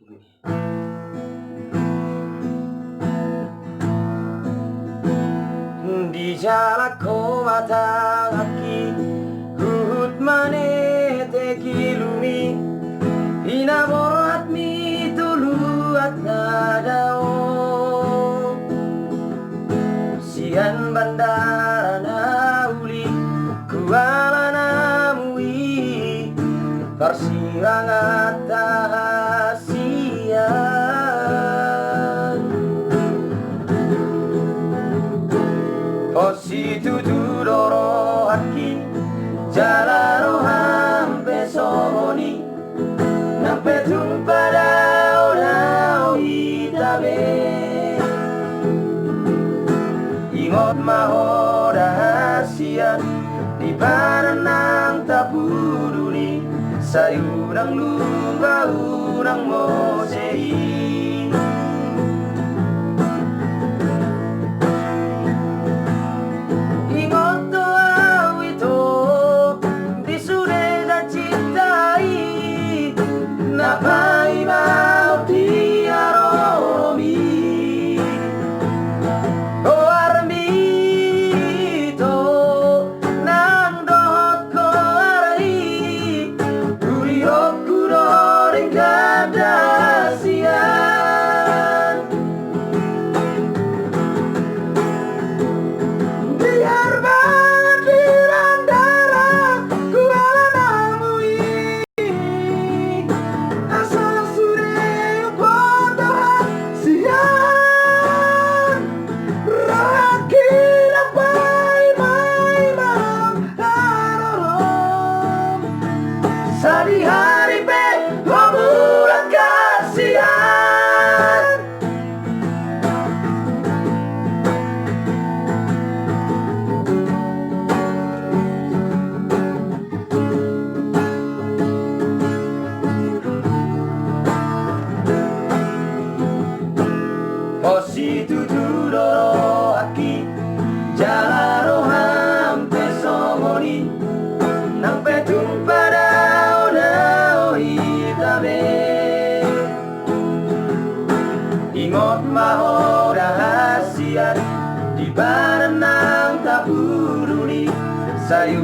Di jalako matang aki huhut mane teki lumi pinaboro atmi tulu at nadao sian bandara na uli kuala namui parsirang at tahasian Positu tudoro haki jalaro hampe somoni nampe tumpada odao itabe ingot maho rahasian di paranang tapuduli sayurang lumba urang mosei Napai mau diaromi O armito nang dohot ko arai Uriok kudoring kadasian Biar banget dirandara kuala namui Sadi hari pe bulan kasihan Positu tudoro aki jalaro hampe somoni nang petung pada ingot maho rahasian di barenang tapuduli sayu